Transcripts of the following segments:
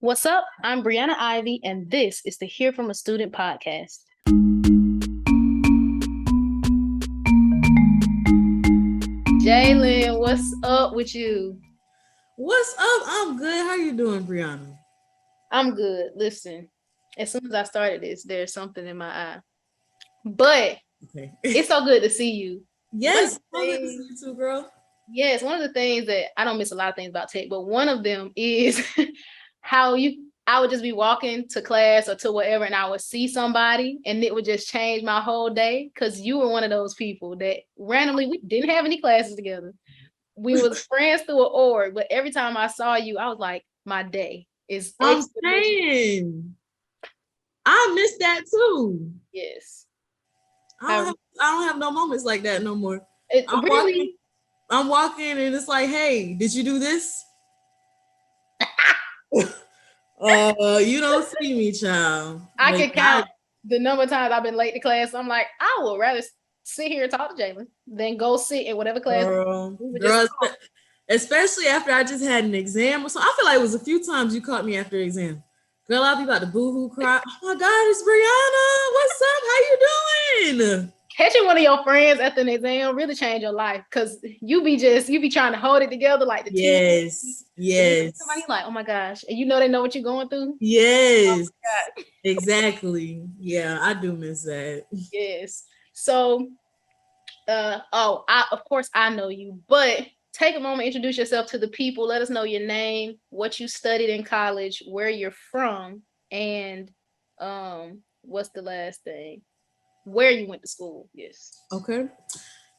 What's up? I'm Brianna Ivy, and this is the Hear from a Student podcast. Jaylyn, what's up with you? What's up? I'm good. How you doing, Brianna? I'm good. Listen, as soon as I started this, there's something in my eye. But Okay. it's so good to see you. Yes, I'm good to see you too, girl. Yes, one of the things that I don't miss a lot of things about tech, but one of them is how I would just be walking to class or to whatever, and I would see somebody and it would just change my whole day. Cause you were one of those people that randomly we didn't have any classes together. We was friends through an org, but every time I saw you, I was like, my day is I'm saying I miss that too. Yes. I don't have no moments like that no more. Really? I'm walking and it's like, hey, did you do this? You don't see me, child. I can count the number of times I've been late to class. I'm like, I would rather sit here and talk to Jaylyn than go sit in whatever class. Girl, especially after I just had an exam. So I feel like it was a few times you caught me after exam. Girl, I'll be about to boo-hoo cry. Oh my God, it's Brianna. What's up? How you doing? Catching one of your friends after an exam really change your life because you be trying to hold it together like the yes. Somebody like, oh my gosh, and you know they know what you're going through. Yes, oh exactly. Yeah, I do miss that. Yes. So, of course I know you, but take a moment, introduce yourself to the people. Let us know your name, what you studied in college, where you're from, and what's the last thing? Where you went to school. Yes. Okay.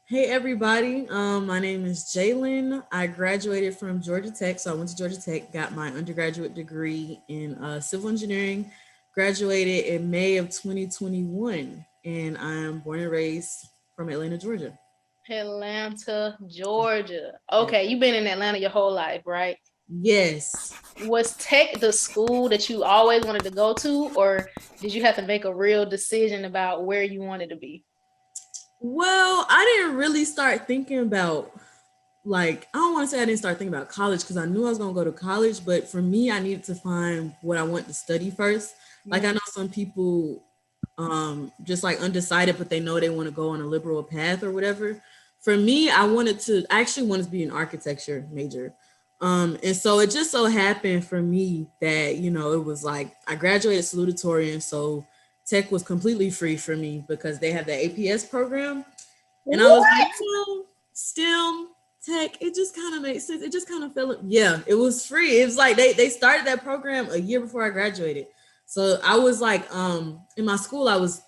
Hey everybody, my name is Jaylyn. I graduated from Georgia Tech, so I went to Georgia Tech, got my undergraduate degree in civil engineering, graduated in May of 2021, and I'm born and raised from Atlanta, Georgia. Atlanta, Georgia. Okay, you've been in Atlanta your whole life, right? Yes. Was Tech the school that you always wanted to go to, or did you have to make a real decision about where you wanted to be? Well, I didn't really start thinking about, like, I don't want to say I didn't start thinking about college because I knew I was going to go to college, but for me, I needed to find what I want to study first. Like, I know some people just like undecided, but they know they want to go on a liberal path or whatever. For me, I actually wanted to be an architecture major. And so it just so happened for me that, it was like I graduated salutatorian, so tech was completely free for me because they had the APS program. And I was like, STEM, tech, it just kind of makes sense. It just kind of felt, yeah, it was free. It was like they started that program a year before I graduated. So I was like, in my school, I was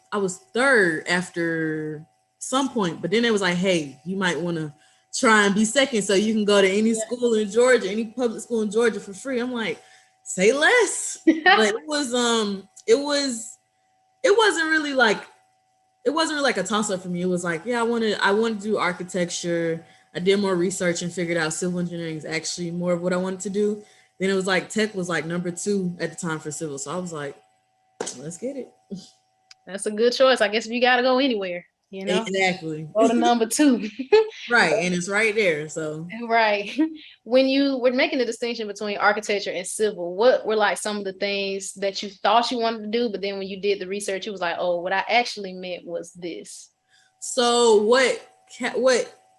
third after some point, but then it was like, hey, you might want to try and be second so you can go to any school in Georgia, any public school in Georgia for free. I'm like, say less. But it wasn't really like a toss-up for me. It was like, yeah, I want to do architecture. I did more research and figured out civil engineering is actually more of what I wanted to do. Then it was like tech was like number 2 at the time for civil. So I was like, let's get it. That's a good choice. I guess if you got to go anywhere, Exactly. Go to number 2. Right. And it's right there. So right. When you were making the distinction between architecture and civil, what were like some of the things that you thought you wanted to do, but then when you did the research, it was like, oh, what I actually meant was this. So what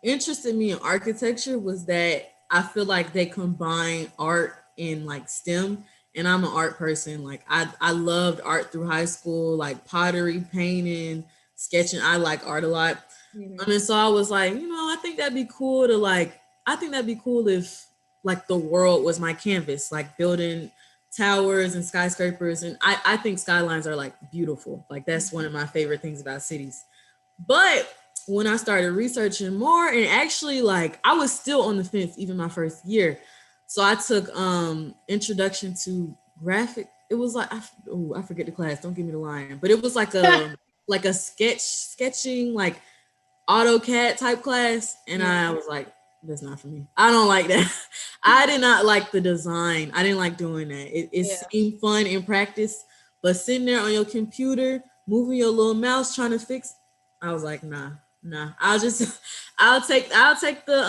interested me in architecture was that I feel like they combine art and like STEM, and I'm an art person. Like I loved art through high school, like pottery, painting, sketching. I like art a lot. Mm-hmm. And so I was like, I think that'd be cool if like the world was my canvas, like building towers and skyscrapers. And I think skylines are like beautiful. Like that's one of my favorite things about cities. But when I started researching more, and actually like I was still on the fence even my first year. So I took introduction to graphic. It was like I forget the class, don't give me the line, but it was like a like a sketching like AutoCAD type class. And I was like, that's not for me. I don't like that. I did not like the design. I didn't like doing that. It seemed fun in practice, but sitting there on your computer, moving your little mouse, trying to fix, I was like, nah. I'll take the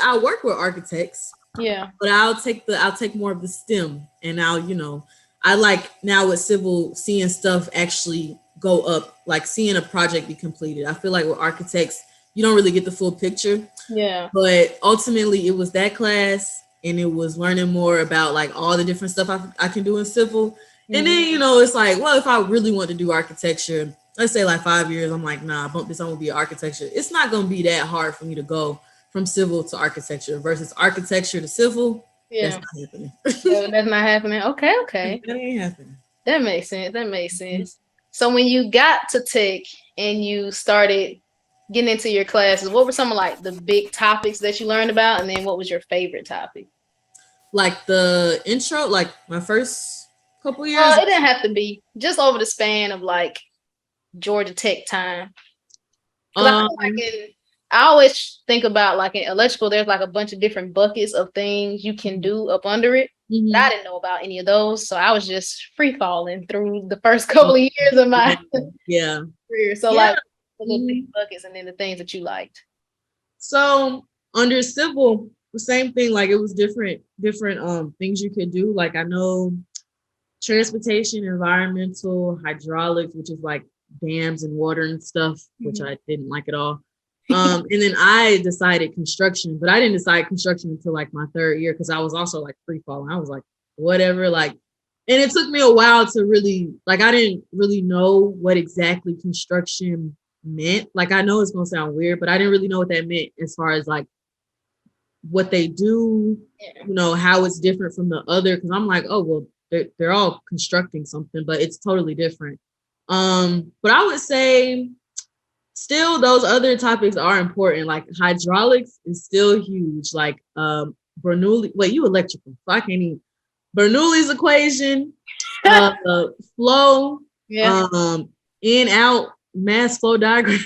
I'll work with architects. Yeah. But I'll take more of the STEM, and I like now with civil seeing stuff actually go up, like seeing a project be completed. I feel like with architects, you don't really get the full picture. Yeah. But ultimately, it was that class, and it was learning more about like all the different stuff I can do in civil. And then, it's like, well, if I really want to do architecture, let's say like 5 years, I'm like, nah, bump this, I'm gonna be architecture. It's not gonna be that hard for me to go from civil to architecture versus architecture to civil. That's Yeah. not happening. That's not happening. Okay. That ain't happening. That makes sense. So when you got to tech and you started getting into your classes, what were some of like the big topics that you learned about? And then what was your favorite topic? Like the intro, like my first couple years. It didn't have to be just over the span of like Georgia Tech time. I feel like I always think about like in electrical, there's like a bunch of different buckets of things you can do up under it. I didn't know about any of those, so I was just free falling through the first couple of years of my career. So like the big buckets and then the things that you liked. So under civil, the same thing. Like it was different things you could do. Like I know transportation, environmental, hydraulics, which is like dams and water and stuff, which I didn't like at all. And then I decided construction, but I didn't decide construction until like my third year because I was also like free falling. I was like, whatever, like, and it took me a while to really, like, I didn't really know what exactly construction meant. Like, I know it's gonna sound weird, but I didn't really know what that meant as far as like what they do, how it's different from the other. Because I'm like, oh well, they're all constructing something, but it's totally different. But I would say still those other topics are important. Like hydraulics is still huge. Like Bernoulli, wait, you electrical, so I can't even. Bernoulli's equation, flow, in out mass flow diagram,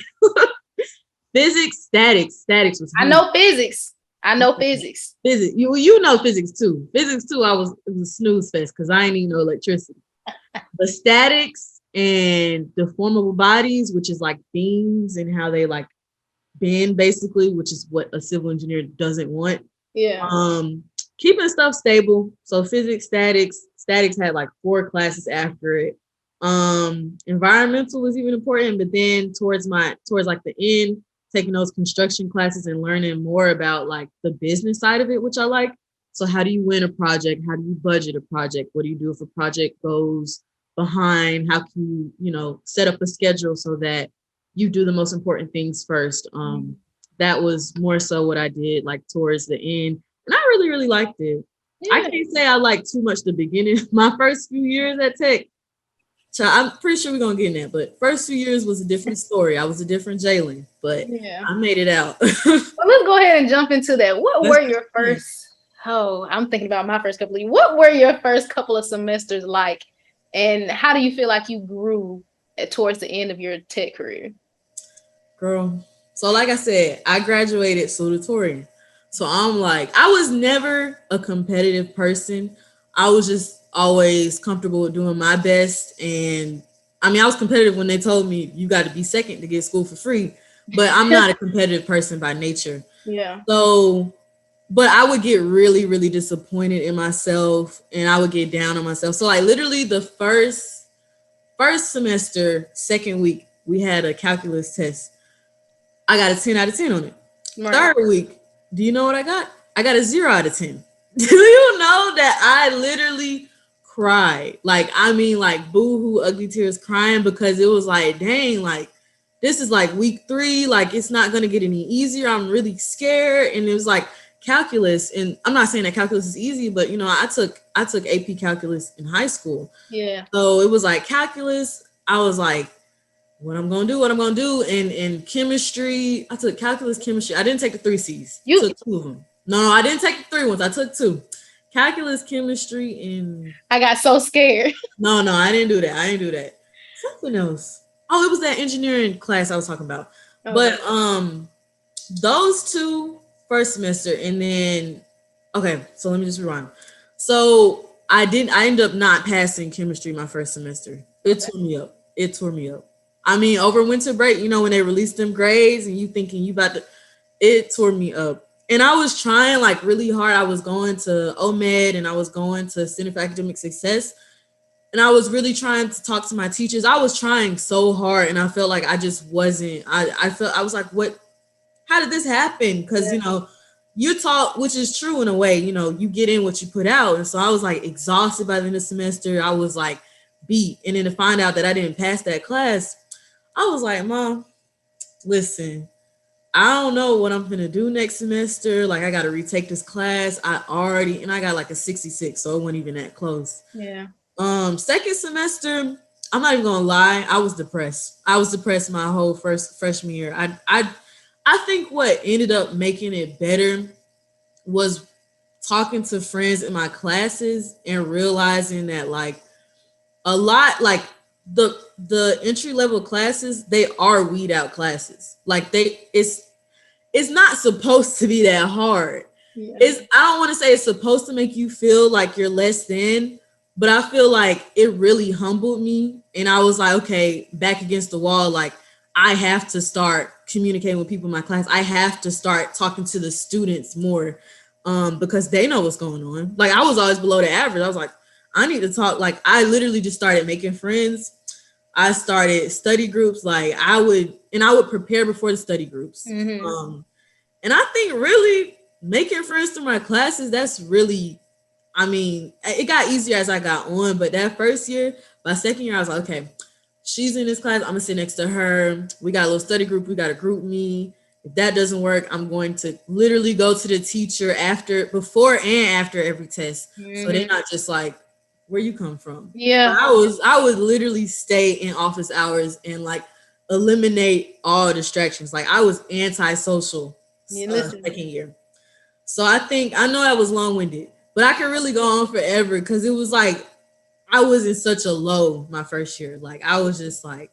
physics, statics was huge. I know physics. Physics, you know physics too. Physics too. It was a snooze fest because I ain't even know electricity. But statics and deformable bodies, which is like beams and how they like bend, basically, which is what a civil engineer doesn't want. Keeping stuff stable. So physics, statics had like 4 classes after it. Environmental was even important, but then towards like the end, taking those construction classes and learning more about like the business side of it, which I like. So how do you win a project? How do you budget a project? What do you do if a project goes behind? How can you, set up a schedule so that you do the most important things first? That was more so what I did like towards the end. And I really, really liked it. I can't say I liked too much the beginning. My first few years at Tech, so I'm pretty sure we're going to get in that. But first few years was a different story. I was a different Jaylyn, but I made it out. Well, let's go ahead and jump into that. What were your first... Oh, I'm thinking about my first couple of years. What were your first couple of semesters like? And how do you feel like you grew towards the end of your Tech career? Girl, so like I said, I graduated salutatorian. So I'm like, I was never a competitive person. I was just always comfortable with doing my best. And I mean, I was competitive when they told me you got to be second to get school for free, but I'm not a competitive person by nature. So, but I would get really, really disappointed in myself and I would get down on myself. So like literally the first semester, second week, we had a calculus test. I got a 10 out of 10 on it. Third week, do you know what I got? I got a 0 out of 10. Do you know that I literally cried? Like, I mean, like boo-hoo, ugly tears crying because it was like, dang, like this is like week 3. Like, it's not going to get any easier. I'm really scared. And it was like calculus. And I'm not saying that calculus is easy, but I took AP calculus in high school. So it was like calculus. I was like, what I'm gonna do. And in chemistry, I took calculus, chemistry. I didn't take the 3 C's. You took 2 of them. No, I didn't take the 3 ones. I took 2. Calculus, chemistry, and I got so scared. No, I didn't do that. Something else. Oh, it was that engineering class I was talking about. But those 2 first semester, and then so let me just rewind. So I ended up not passing chemistry my first semester. It tore me up. I mean, over winter break, when they released them grades and you thinking you about to, it tore me up. And I was trying like really hard. I was going to OMED and I was going to Center for Academic Success. And I was really trying to talk to my teachers. I was trying so hard and I felt like I just wasn't. I was like, what, how did this happen? Because, you know, you taught, which is true in a way, you know, you get in what you put out. And so I was like exhausted by the end of the semester. I was like beat. And then to find out that I didn't pass that class, I was like, Mom, listen, I don't know what I'm gonna do next semester. Like I gotta retake this class. And I got like a 66, so it wasn't even that close. Yeah. Second semester, I'm not even gonna lie, I was depressed. I was depressed my whole freshman year. I think what ended up making it better was talking to friends in my classes and realizing that like a lot, like the entry level classes, they are weed out classes. Like it's not supposed to be that hard. Yeah. I don't want to say it's supposed to make you feel like you're less than, but I feel like it really humbled me. And I was like, okay, back against the wall, like I have to start communicating with people in my class. I have to start talking to the students more because they know what's going on. Like I was always below the average. I was like, I need to talk. Like I literally just started making friends. I started study groups. Like I would prepare before the study groups. Mm-hmm. And I think really making friends through my classes, that's really, I mean, it got easier as I got on, but that first year, by second year, I was like, okay, she's in this class, I'm gonna sit next to her. We got a little study group, we got a group me. If that doesn't work, I'm going to literally go to the teacher before and after every test. Mm-hmm. So they're not just like, where you come from? Yeah. I would literally stay in office hours and like eliminate all distractions. Like I was antisocial second year. So I know I was long-winded, but I could really go on forever because it was like I was in such a low my first year. Like I was just like,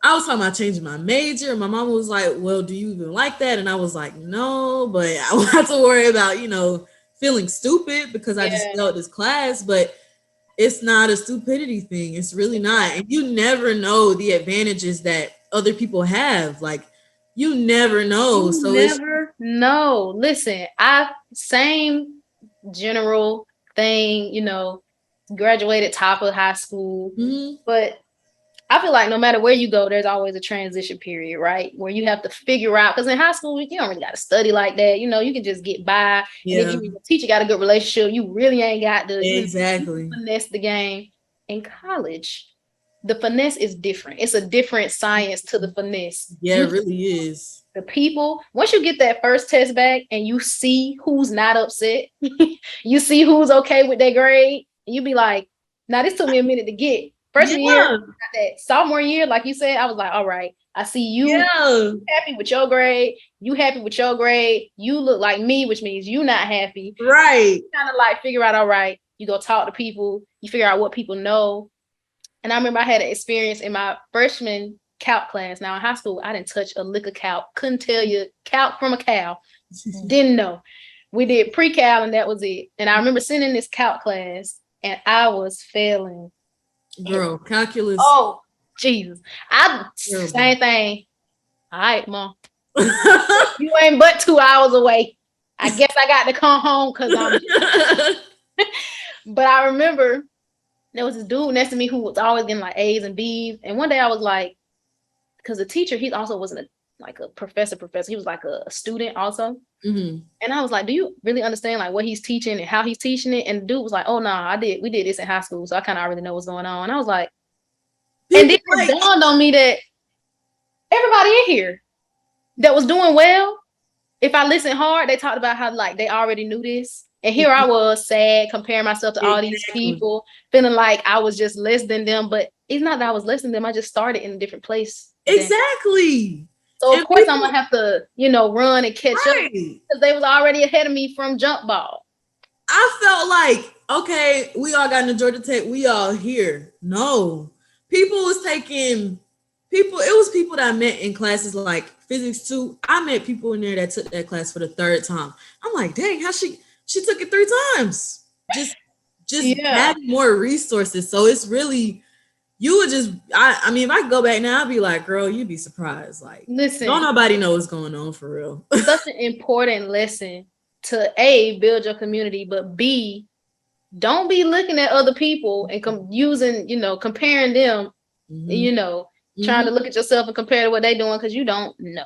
I was talking about changing my major. My mom was like, well, do you even like that? And I was like, no, but I don't have to worry about, you know, feeling stupid because I just failed this class. But it's not a stupidity thing. It's really not. And you never know the advantages that other people have. Like you never know. No. Listen, same general thing, you know, graduated top of high school, mm-hmm. but I feel like no matter where you go, there's always a transition period, right? Where you have to figure out, because in high school, you don't really got to study like that. You know, you can just get by. Yeah. And if your teacher got a good relationship, you really ain't got to finesse the game. In college, the finesse is different. It's a different science to the finesse. Yeah, it really is. The people, once you get that first test back and you see who's not upset, you see who's okay with their grade, you be like, now this took me a minute to get. Freshman year, that sophomore year, like you said, I was like, all right, I see you happy with your grade. You happy with your grade. You look like me, which means you not happy. Right. Kind of like figure out, all right, you go talk to people. You figure out what people know. And I remember I had an experience in my freshman calc class. Now in high school, I didn't touch a lick of calc. Couldn't tell you calc from a cow. Didn't know. We did pre-cal and that was it. And I remember sitting in this calc class and I was failing. Girl, calculus. Oh, Jesus. Same thing. All right, Mom. You ain't but 2 hours away. I guess I got to come home because But I remember there was this dude next to me who was always getting like A's and B's. And one day I was like, because the teacher, he also wasn't a professor. He was like a student also. Mm-hmm. And I was like, do you really understand like what he's teaching and how he's teaching it? And the dude was like, oh no, we did this in high school. So I kind of already know what's going on. And I was like, and then it dawned on me that everybody in here that was doing well, if I listened hard, they talked about how like they already knew this. And here I was sad, comparing myself to all these people, feeling like I was just less than them. But it's not that I was less than them. I just started in a different place. Exactly. So of course I'm gonna have to, run and catch up because they was already ahead of me from jump ball. I felt like, okay, we all got into Georgia Tech, we all here. No. It was people that I met in classes like physics 2. I met people in there that took that class for the third time. I'm like, dang, how she took it 3 times. Just having more resources. So it's really you would just, I mean, if I could go back now, I'd be like, girl, you'd be surprised. Like, Listen, don't nobody know what's going on for real. such an important lesson to A, build your community, but B, don't be looking at other people and using, comparing them, trying to look at yourself and compare to what they're doing because you don't know.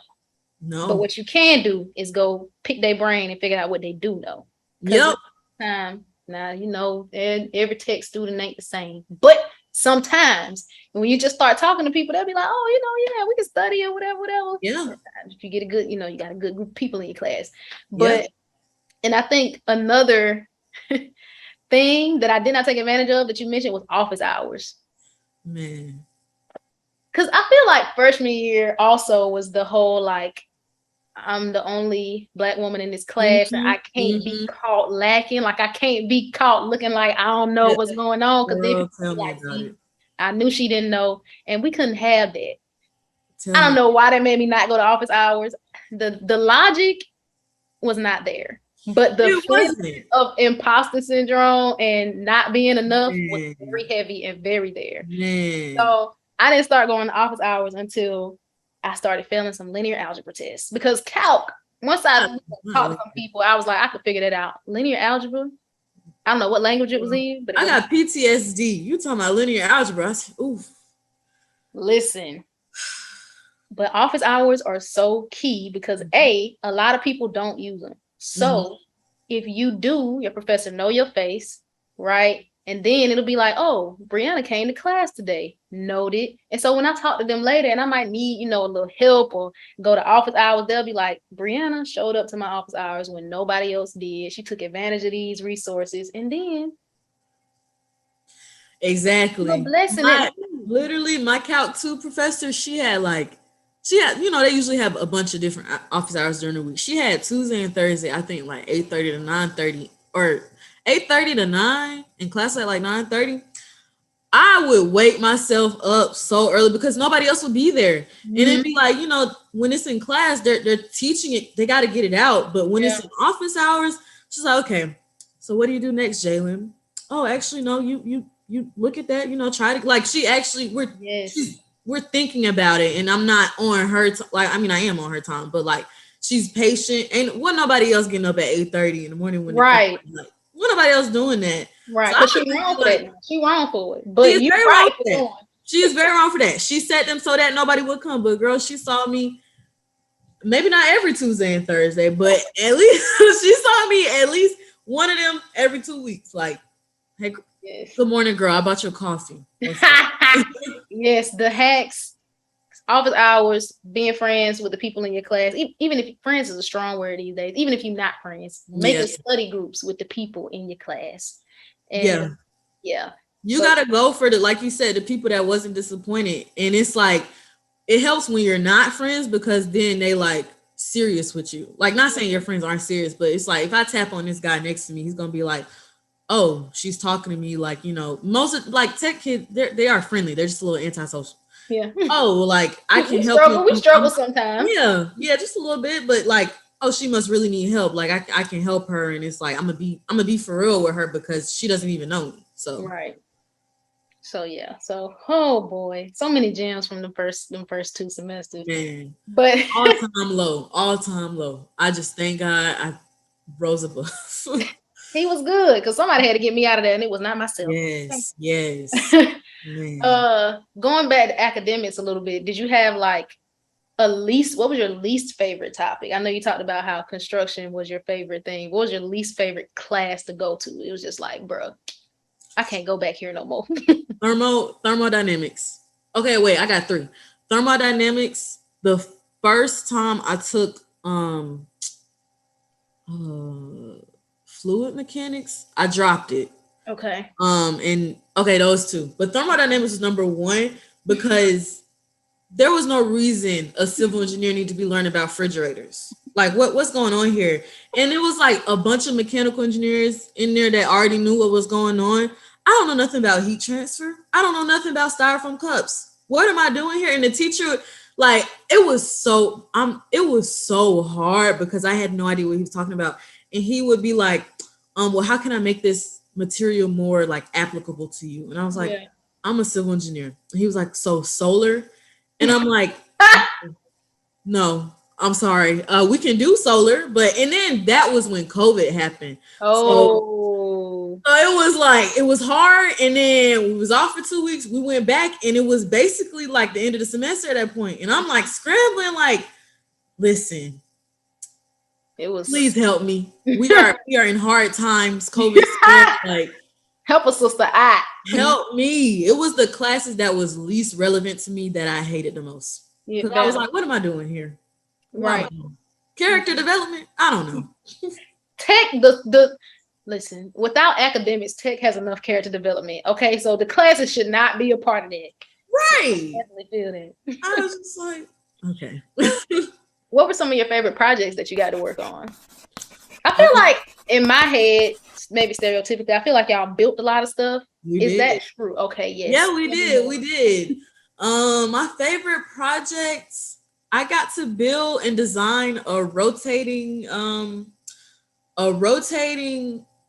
No. But what you can do is go pick their brain and figure out what they do know. Yep. Now, and every tech student ain't the same. But sometimes when you just start talking to people, they'll be like, oh, yeah, we can study or whatever. Yeah. Sometimes if you get a good, you got a good group of people in your class. But, and I think another thing that I did not take advantage of that you mentioned was office hours. Man. Because I feel like freshman year also was the whole, like, I'm the only Black woman in this class and I can't be caught lacking. Like, I can't be caught looking like I don't know what's going on. Because I knew she didn't know. And we couldn't have that. I don't know why that made me not go to office hours. The logic was not there. But the feeling of imposter syndrome and not being enough was very heavy and very there. So I didn't start going to office hours until I started failing some linear algebra tests. Because calc, once I talked to some people, I was like, I could figure that out. Linear algebra, I don't know what language it was in. But I got PTSD. You talking about linear algebra. I said, oof. Listen. But office hours are so key because a lot of people don't use them. So if you do, your professor know your face, right? And then it'll be like, oh, Brianna came to class today. Noted. And so when I talk to them later and I might need, a little help or go to office hours, they'll be like, Brianna showed up to my office hours when nobody else did. She took advantage of these resources. And then exactly. Literally, my Calc 2 professor, she had, they usually have a bunch of different office hours during the week. She had Tuesday and Thursday, I think, like 8:30 to 9:30 or 8:30 to 9 in class at like 9:30. I would wake myself up so early because nobody else would be there. And it'd be like, when it's in class, they're teaching it, they got to get it out. But when it's in office hours, she's like, okay, so what do you do next, Jaylyn? Oh, actually, no, you look at that, try to, like, she actually, we're thinking about it, and I'm not on her. I am on her time, but like she's patient. And what nobody else getting up at 8:30 in the morning when right? Like, what nobody else doing that? Right? Because she's wrong for that. She wrong for it. But you're right for that. She is very wrong for that. She set them so that nobody would come. But girl, she saw me. Maybe not every Tuesday and Thursday, but at least she saw me at least one of them every 2 weeks. Like, hey. Yes. Good morning, girl. I bought your coffee. Yes, the hacks, office hours, being friends with the people in your class. Even if friends is a strong word these days. Even if you're not friends, making study groups with the people in your class. And you gotta go for like you said, the people that wasn't disappointed. And it's like it helps when you're not friends because then they like serious with you. Like, not saying your friends aren't serious, but it's like if I tap on this guy next to me, he's gonna be like, oh, she's talking to me like, most of like tech kids, they are friendly. They're just a little antisocial. Yeah. Oh, like I can help. We struggle sometimes. Yeah, just a little bit, but like, oh, she must really need help. Like I can help her, and it's like I'm gonna be for real with her because she doesn't even know me. So right. So yeah. So oh boy, so many gems from the first 2 semesters. Man, but all time low. I just thank God I rose above. He was good because somebody had to get me out of there, and it was not myself. Yes. Going back to academics a little bit, did you have like what was your least favorite topic? I know you talked about how construction was your favorite thing. What was your least favorite class to go to? It was just like, bro, I can't go back here no more. Thermodynamics. Okay, wait, I got 3. Thermodynamics. The first time I took fluid mechanics, I dropped it. Okay. And okay, those 2. But thermodynamics was number 1 because there was no reason a civil engineer need to be learning about refrigerators. Like, what's going on here? And it was like a bunch of mechanical engineers in there that already knew what was going on. I don't know nothing about heat transfer. I don't know nothing about styrofoam cups. What am I doing here? And the teacher, like, it was so hard because I had no idea what he was talking about. And he would be like, well, how can I make this material more like applicable to you? And I was like, I'm a civil engineer. And he was like, so solar? And I'm like, no, I'm sorry. We can do solar, and then that was when COVID happened. So it was like, it was hard. And then we was off for 2 weeks. We went back and it was basically like the end of the semester at that point. And I'm like scrambling, like, listen, please help me. We are in hard times. COVID, like, help us, sister. Help me. It was the classes that was least relevant to me that I hated the most. Because I was like, what am I doing here? Right. Character development? I don't know. Tech, listen, without academics, tech has enough character development. Okay, so the classes should not be a part of that. Right. So I definitely feel that. I was just like, okay. What were some of your favorite projects that you got to work on? I feel like in my head, maybe stereotypically, I feel like y'all built a lot of stuff. Is that true? Okay, yes. Yeah, we did. My favorite projects, I got to build and design a rotating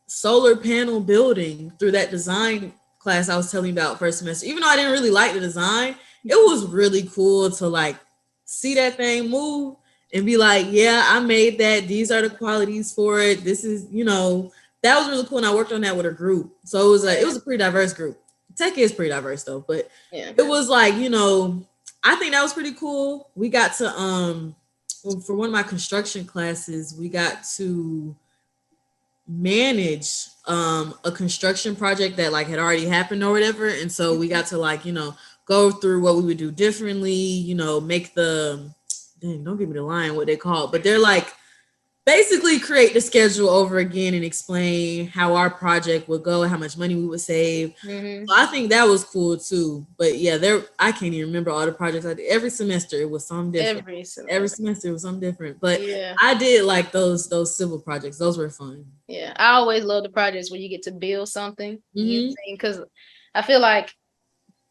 solar panel building through that design class I was telling you about first semester. Even though I didn't really like the design, it was really cool to like see that thing move and be like, yeah, I made that. These are the qualities for it. This is, that was really cool. And I worked on that with a group. So it was like, it was a pretty diverse group. Tech is pretty diverse though, but it was like, I think that was pretty cool. We got to, for one of my construction classes, we got to manage a construction project that like had already happened or whatever. And so we got to like, go through what we would do differently, make the, don't give me the line, what they call it, but they're like, basically create the schedule over again and explain how our project would go, how much money we would save. So I think that was cool too. But yeah, I can't even remember all the projects I did. Every semester it was something different. Every semester it was something different. But I did like those civil projects. Those were fun. Yeah, I always love the projects where you get to build something. Because I feel like,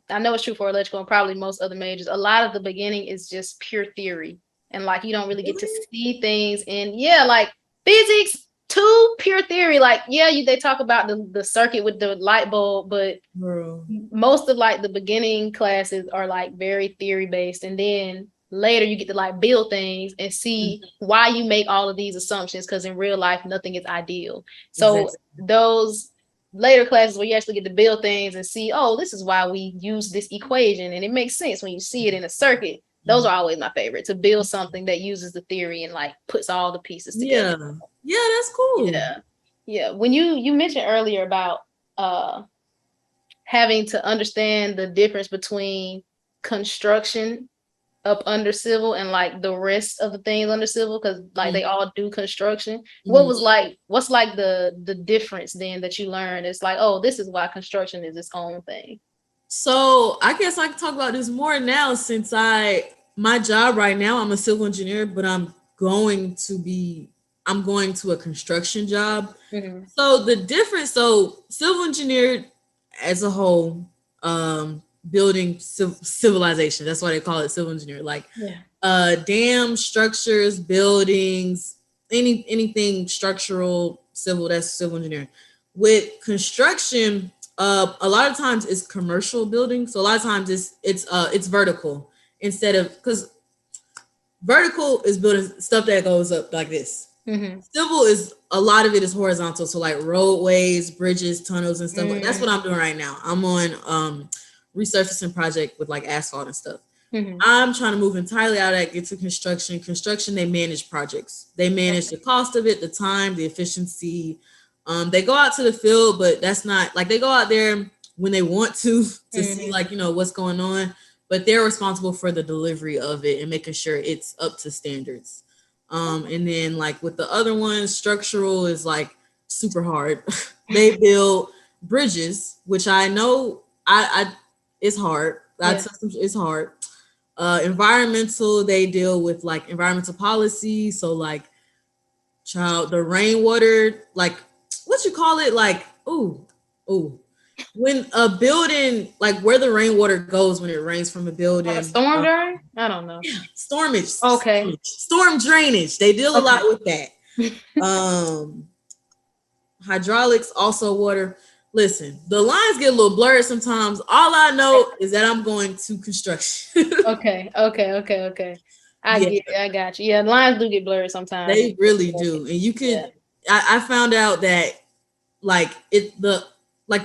I know it's true for electrical and probably most other majors, a lot of the beginning is just pure theory. And like, you don't really get to see things. And like physics too, pure theory. Like, they talk about the circuit with the light bulb, but most of like the beginning classes are like very theory based. And then later you get to like build things and see why you make all of these assumptions. Because in real life, nothing is ideal. So those later classes where you actually get to build things and see, oh, this is why we use this equation. And it makes sense when you see it in a circuit. Those are always my favorite, to build something that uses the theory and like puts all the pieces together. Yeah, that's cool. Yeah. When you mentioned earlier about having to understand the difference between construction up under civil and like the rest of the things under civil, because like they all do construction. What's like the difference then that you learned? It's like, oh, this is why construction is its own thing. So I guess I can talk about this more now since my job right now, I'm a civil engineer, but I'm going to a construction job. So the difference, civil engineer as a whole, building civilization, that's why they call it civil engineer, like dam structures, buildings, anything structural, civil, that's civil engineering. With construction, a lot of times it's commercial building. So a lot of times it's vertical instead of, because vertical is building stuff that goes up like this. Civil is, a lot of it is horizontal. So like roadways, bridges, tunnels and stuff. That's what I'm doing right now. I'm on resurfacing project with like asphalt and stuff. I'm trying to move entirely out of that, get to construction. Construction, they manage projects. They manage the cost of it, the time, the efficiency. They go out to the field, but that's not like, they go out there when they want to see like, what's going on, but they're responsible for the delivery of it and making sure it's up to standards. And then like with the other ones, structural is like super hard. They build bridges, which I know it's hard. It's hard. Environmental, they deal with like environmental policy. So like the rainwater, like what you call it, like when a building, like where the rainwater goes when it rains from a building. Like a storm drain? I don't know. Stormage. Okay. Storm drainage. They deal a lot with that. Hydraulics, also water. Listen, the lines get a little blurred sometimes. All I know is that I'm going to construction. Okay. Yeah, I got you. Yeah, lines do get blurred sometimes. they really do. And you Yeah. could, I found out that like the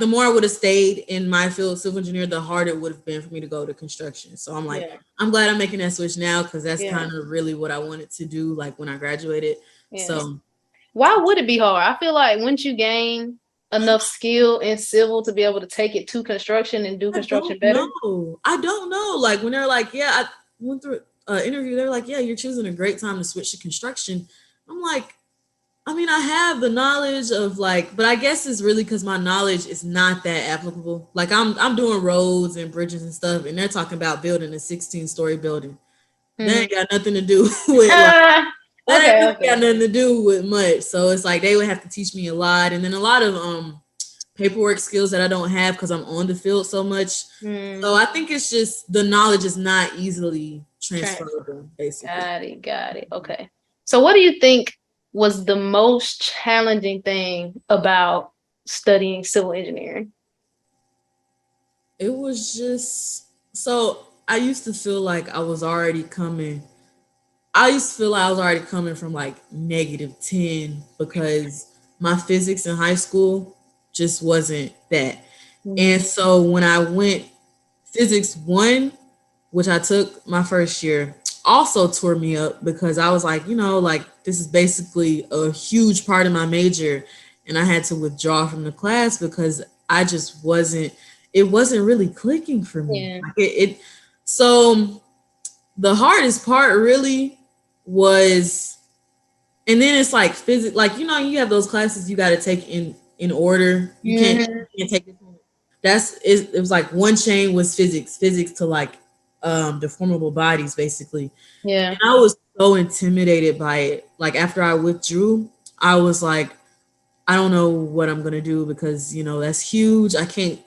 more I would have stayed in my field, civil engineer, the harder it would have been for me to go to construction. So I'm like, Yeah. I'm glad I'm making that switch now because that's Yeah. kind of really what I wanted to do, like when I graduated. Yeah. So Why would it be hard? I feel like once you gain enough skill in civil to be able to take it to construction and do I construction don't better. know. I don't know. Like when they're like, yeah, I went through an interview. They're like, yeah, you're choosing a great time to switch to construction. I'm like, I mean, I have the knowledge of like, but I guess it's really because my knowledge is not that applicable. Like I'm doing roads and bridges and stuff, and they're talking about building a 16-story building. That ain't got nothing to do with like that ain't really got nothing to do with much. So it's like they would have to teach me a lot, and then a lot of paperwork skills that I don't have because I'm on the field so much. So I think it's just the knowledge is not easily transferable, basically. Got it. Okay. So what do you think was the most challenging thing about studying civil engineering? It was just so I used to feel like I was already coming. I used to feel like I was already coming from like -10 because my physics in high school just wasn't that. And so when I went physics one, which I took my first year, also tore me up because I was like, like this is basically a huge part of my major. And I had to withdraw from the class because I just wasn't, it wasn't really clicking for me. Yeah. Like so the hardest part really was, and then it's like physics, like, you have those classes you got to take in order. You can't take it. It was like one chain was physics to like deformable bodies basically. Yeah. And I was so intimidated by it. Like after I withdrew, I was like, I don't know what I'm gonna do because that's huge. I can't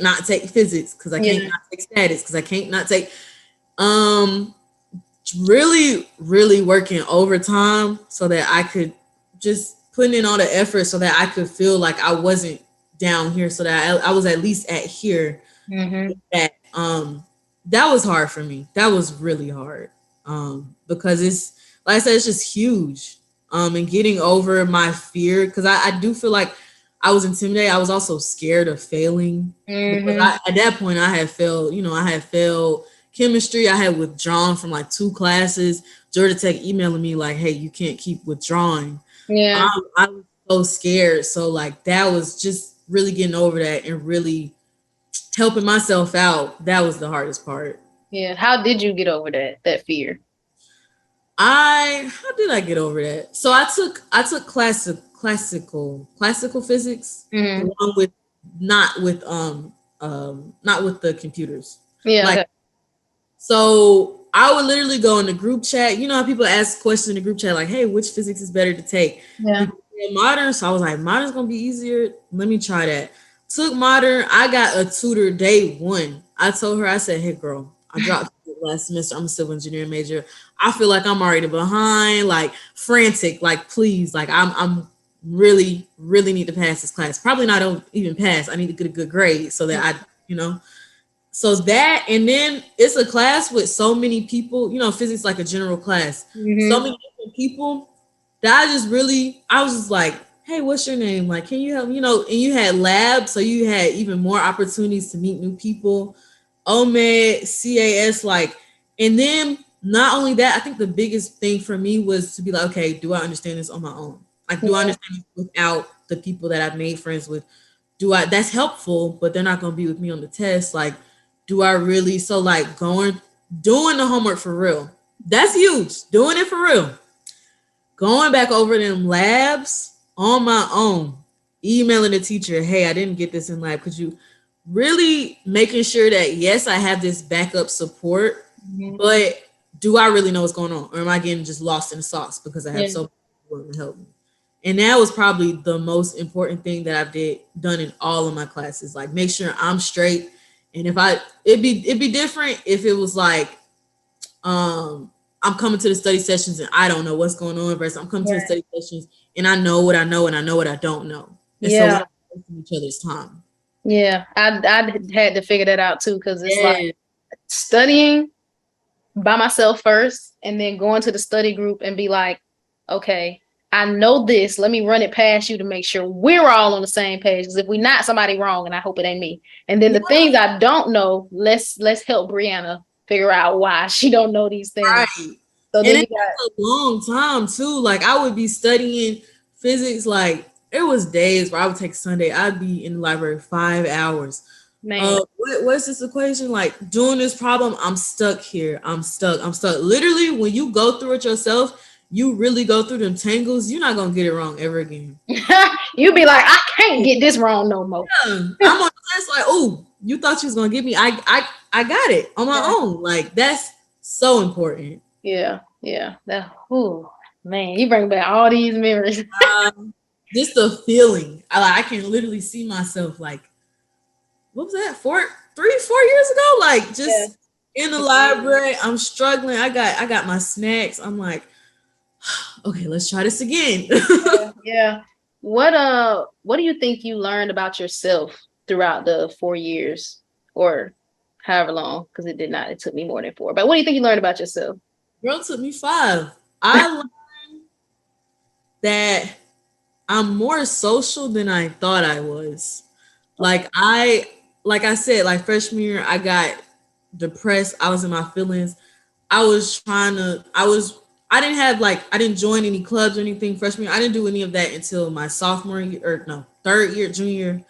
not take physics because I can't not take status because I can't not take really, really working overtime so that I could just put in all the effort so that I could feel like I wasn't down here, so that I was at least at here. That was hard for me. That was really hard. Because it's like I said, it's just huge. And getting over my fear, because I do feel like I was intimidated. I was also scared of failing because at that point I had failed. I had failed chemistry. I had withdrawn from like 2 classes. Georgia Tech emailing me like, "Hey, you can't keep withdrawing." Yeah. I was so scared. So like that was just really getting over that and really helping myself out. That was the hardest part. Yeah. How did you get over that fear? How did I get over that? So I took classical physics along with not with the computers. Yeah. Like, Okay. so I would literally go in the group chat. You know how people ask questions in the group chat like, "Hey, which physics is better to take?" Yeah. Modern. So I was like, modern's gonna be easier. Let me try that. Took modern. I got a tutor day 1. I told her, I said, "Hey girl, I dropped last semester. I'm a civil engineering major. I feel like I'm already behind, like frantic, like please, like I'm really, really need to pass this class. Probably not even pass. I need to get a good grade so that so that, and then it's a class with so many people, physics like a general class. So many different people that I was just like, "Hey, what's your name? Like, can you help me?" And you had labs, so you had even more opportunities to meet new people. OMED, CAS, like, and then not only that, I think the biggest thing for me was to be like, okay, do I understand this on my own? Like, do I understand this without the people that I've made friends with? That's helpful, but they're not going to be with me on the test. Like, do I really, so like doing the homework for real. That's huge. Doing it for real. Going back over them labs on my own, emailing the teacher, "Hey, I didn't get this in lab. Could you really making sure that, yes, I have this backup support, but do I really know what's going on? Or am I getting just lost in the sauce because I have so many people to help me?" And that was probably the most important thing that I've done in all of my classes. Like, make sure I'm straight. And it'd be different if it was like, I'm coming to the study sessions and I don't know what's going on versus I'm coming to the study sessions and I know what I know and I know what I don't know. And so when I wasting each other's time. Yeah, I had to figure that out too, because it's like Yeah. studying by myself first and then going to the study group and be like, okay, I know this. Let me run it past you to make sure we're all on the same page. Because if we're not, somebody wrong, and I hope it ain't me. And then the things I don't know, let's help Brianna figure out why she don't know these things. Right. So And then it took a long time too. Like I would be studying physics, like it was days where I would take Sunday, I'd be in the library 5 hours. man, What's this equation? Like doing this problem, I'm stuck here. I'm stuck. Literally, when you go through it yourself, you really go through them tangles, you're not gonna get it wrong ever again. you be like, I can't get this wrong no more. Yeah. I'm on the test like, oh, you thought you was gonna get me. I got it on my own. Like that's so important. Yeah. That, ooh, man, you bring back all these memories. Just the feeling. I can literally see myself like, what was that? 4 years ago? Like just in the library. I'm struggling. I got my snacks. I'm like, okay, let's try this again. Yeah. What do you think you learned about yourself throughout the 4 years or however long? Because it took me more than 4. But what do you think you learned about yourself? Girl, it took me 5. I learned that I'm more social than I thought I was. Like I said, like freshman year, I got depressed. I was in my feelings. I didn't join any clubs or anything freshman year. I didn't do any of that until my sophomore year, or no, third year, junior.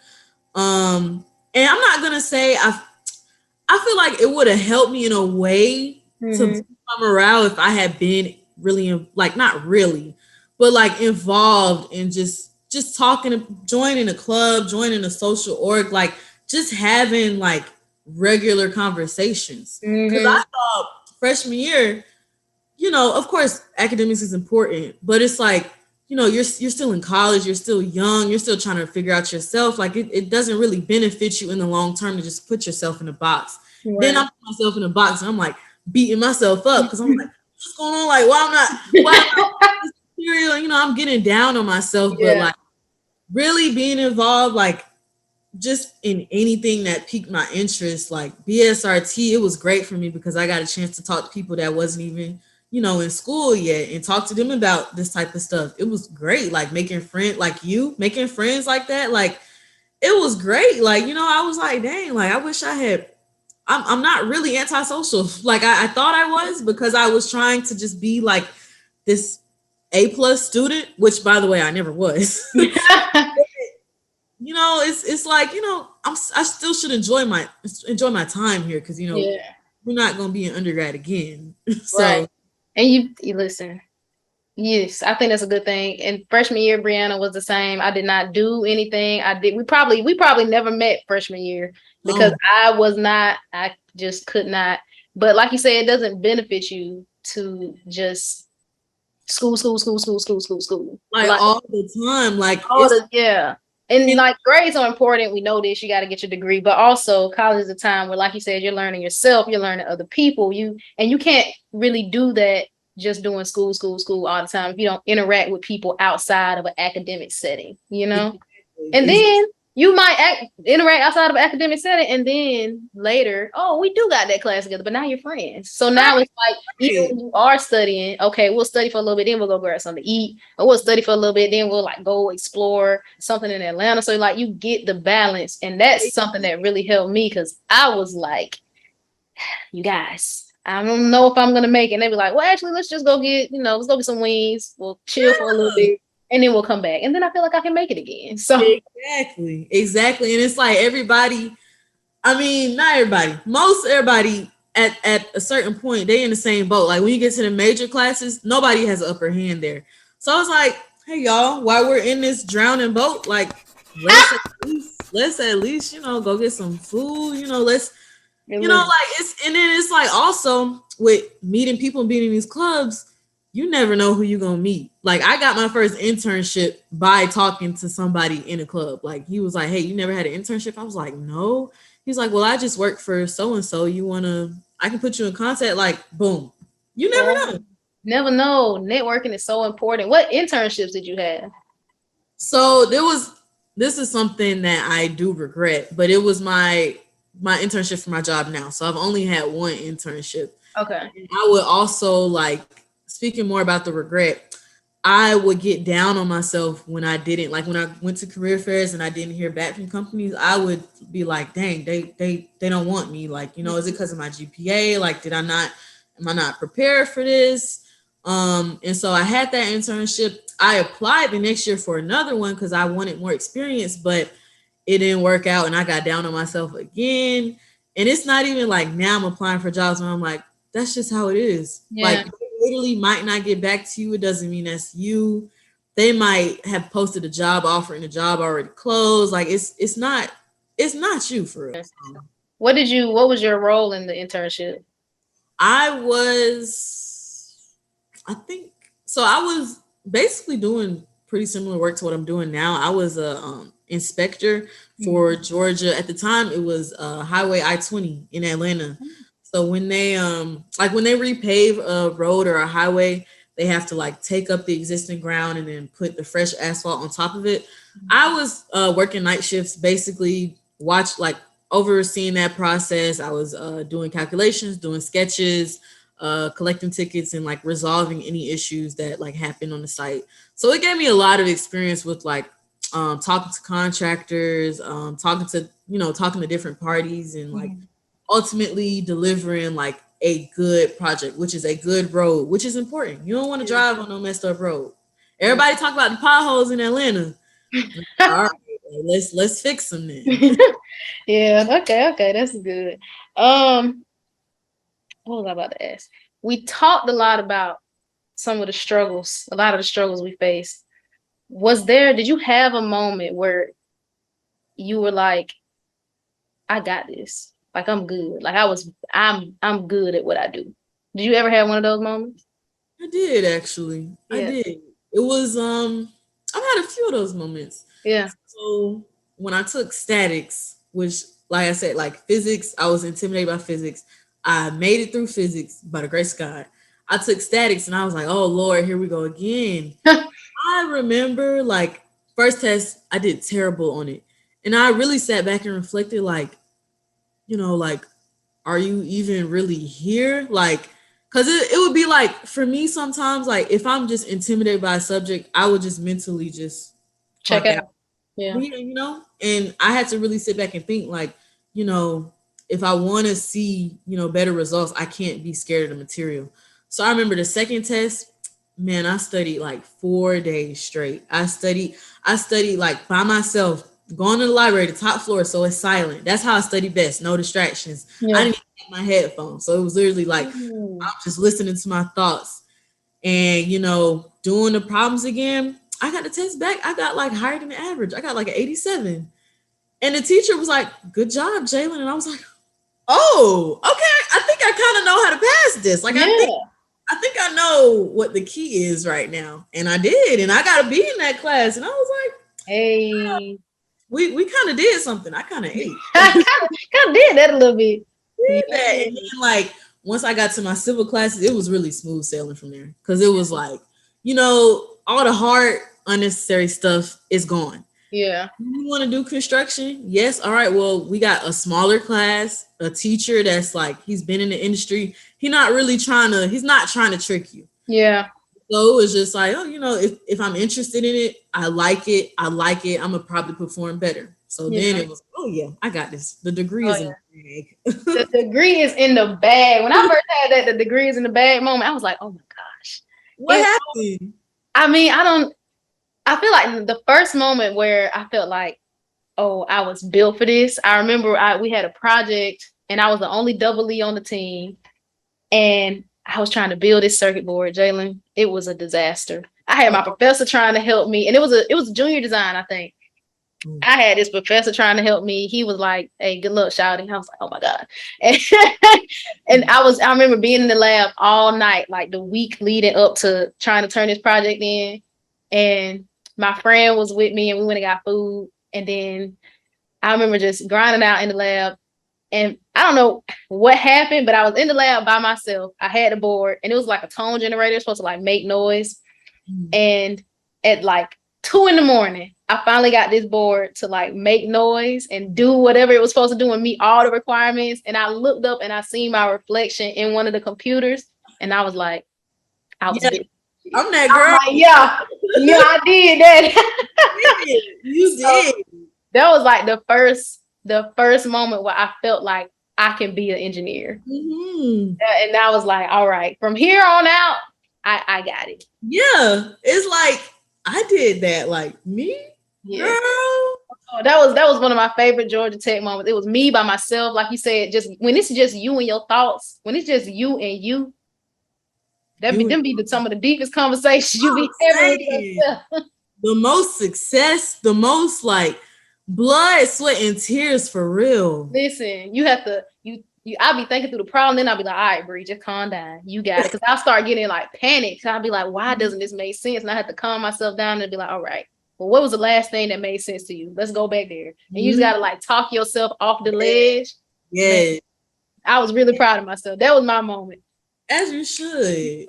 And I'm not gonna say I feel like it would have helped me in a way to boost my morale if I had been really like not really, but like involved in just talking, joining a club, joining a social org, like just having like regular conversations. Because I thought freshman year, of course, academics is important, but it's like, you're still in college, you're still young, you're still trying to figure out yourself. Like it doesn't really benefit you in the long term to just put yourself in a box. Right. Then I put myself in a box and I'm like beating myself up because I'm like, what's going on? Like, why am I material? I'm getting down on myself, but like really being involved, like just in anything that piqued my interest, like BSRT, it was great for me because I got a chance to talk to people that wasn't even in school yet and talk to them about this type of stuff. It was great. Like making friends like that. Like it was great. Like, I was like, dang, like I wish I'm not really antisocial. Like I thought I was because I was trying to just be like this A+ student, which by the way, I never was. It's like, I still should enjoy my time here because, we're not going to be in undergrad again. So. Right. And you listen. Yes, I think that's a good thing. And freshman year, Brianna was the same. I did not do anything. We probably never met freshman year because I just could not. But like you said, it doesn't benefit you to just school. Like all the time. Like And like grades are important. We know this. You got to get your degree, but also college is a time where, like you said, you're learning yourself, you're learning other people. You can't really do that just doing school all the time if you don't interact with people outside of an academic setting, And then you might interact outside of an academic setting, and then later, oh, we do got that class together, but now you're friends. So now it's like, even when you are studying, okay, we'll study for a little bit, then we'll go grab something to eat, or we'll study for a little bit, then we'll like go explore something in Atlanta. So like you get the balance, and that's something that really helped me because I was like, you guys, I don't know if I'm gonna make it. And they be like, well, actually, let's just go get, let's go get some wings. We'll chill for a little bit. And then we'll come back. And then I feel like I can make it again. So exactly. And it's like everybody, I mean, not everybody, most everybody at a certain point, they in the same boat. Like when you get to the major classes, nobody has an upper hand there. So I was like, hey y'all, while we're in this drowning boat, like let's at least, go get some food, let's like it's like also with meeting people and being in these clubs, you never know who you're gonna meet. Like I got my first internship by talking to somebody in a club. Like he was like, hey, you never had an internship? I was like, no. He's like, well, I just work for so-and-so. I can put you in contact. Like, boom. You never know. Never know. Networking is so important. What internships did you have? So there was this is something that I do regret, but it was my internship for my job now. So I've only had one internship. Okay. And I would also like, speaking more about the regret, I would get down on myself when I didn't, like when I went to career fairs and I didn't hear back from companies. I would be like, dang, they don't want me. Like, is it because of my GPA? Like, am I not prepared for this? And so I had that internship. I applied the next year for another one because I wanted more experience, but it didn't work out and I got down on myself again. And it's not even like now I'm applying for jobs where I'm like, that's just how it is. Yeah. Like, they literally might not get back to you. It doesn't mean that's you. They might have posted a job offer and the job already closed. Like, it's not you for real. What was your role in the internship? I was, I think, so I was basically doing pretty similar work to what I'm doing now. I was a inspector for Georgia. At the time, it was Highway I-20 in Atlanta. So when they when they repave a road or a highway, they have to like take up the existing ground and then put the fresh asphalt on top of it. I was working night shifts, basically overseeing that process. I was doing calculations, doing sketches, collecting tickets, and like resolving any issues that like happened on the site. So it gave me a lot of experience with like talking to contractors, talking to different parties, and like ultimately delivering like a good project, which is a good road, which is important. You don't want to drive on no messed up road. Everybody talk about the potholes in Atlanta. All right, let's fix them then. Yeah, okay, that's good. What was I about to ask? We talked a lot about a lot of the struggles we face. Did you have a moment where you were like, I got this. Like I'm good. Like I'm good at what I do. Did you ever have one of those moments? I did actually. Yeah. I did. It was I've had a few of those moments. Yeah. So when I took statics, which like I said, like physics, I was intimidated by physics. I made it through physics by the grace of God. I took statics and I was like, oh Lord, here we go again. I remember like first test, I did terrible on it. And I really sat back and reflected like, like, are you even really here? Like, cause it would be like, for me sometimes, like if I'm just intimidated by a subject, I would just mentally just check out. Yeah. And I had to really sit back and think like, if I want to see, better results, I can't be scared of the material. So I remember the second test, man, I studied like 4 days straight. I studied like by myself, going to the library, the top floor, so it's silent. That's how I study best, no distractions. Yeah. I didn't even have my headphones, so it was literally like I'm just listening to my thoughts and doing the problems again. I got the test back. I got like higher than the average. I got like an 87. And the teacher was like, good job, Jaylyn. And I was like, oh, okay. I think I kind of know how to pass this. Like, I think I know what the key is right now. And I did. And I got to be in that class. And I was like, hey, we kind of did something. I kind of ate. kind of did that a little bit. Did that. And then like, once I got to my civil classes, it was really smooth sailing from there. Because it was like, all the hard, unnecessary stuff is gone. Yeah. You want to do construction? Yes. All right. Well, we got a smaller class, a teacher that's like, he's been in the industry. He's not trying to trick you. Yeah. So it was just like, oh, if I'm interested in it, I like it. I'm going to probably perform better. So then it was, oh yeah, I got this. The degree is in the bag. The degree is in the bag. When I first had that, the degree is in the bag moment, I was like, oh my gosh. What happened? I mean, I feel like the first moment where I felt like, oh, I was built for this. I remember we had a project and I was the only double E on the team. And I was trying to build this circuit board, Jaylyn. It was a disaster. I had my professor trying to help me. And it was a junior design, I think. I had this professor trying to help me. He was like, hey, good luck, shouting. I was like, oh my God. And I remember being in the lab all night, like the week leading up to trying to turn this project in. And my friend was with me and we went and got food. And then I remember just grinding out in the lab. And I don't know what happened, but I was in the lab by myself. I had the board and it was like a tone generator supposed to like make noise. And at like 2 a.m. I finally got this board to like make noise and do whatever it was supposed to do and meet all the requirements. And I looked up and I seen my reflection in one of the computers, and I was like, I was Yeah, big. I'm that I'm girl. like, yeah, I did that. You So did. that was like the first moment where I felt like I can be an engineer. Mm-hmm. And I was like, all right, from here on out, I got it. Yeah, it's like I did that. Like me, Yeah. girl. Oh, that was one of my favorite Georgia Tech moments. It was me by myself, like you said, just when it's just you and your thoughts, when it's just you and you, them be some of the deepest conversations you be having with Saying, yourself. the most success, the most like blood, sweat, and tears for real. Listen, you have to I'll be thinking through the problem, then I'll be like, all right, Bree, just calm down. You got it. Cause I'll start getting like panic. I'll be like, why doesn't this make sense? And I have to calm myself down and be like, all right, well, what was the last thing that made sense to you? Let's go back there. And you just gotta like talk yourself off the ledge. Yeah. Man, I was really proud of myself. That was my moment. As you should.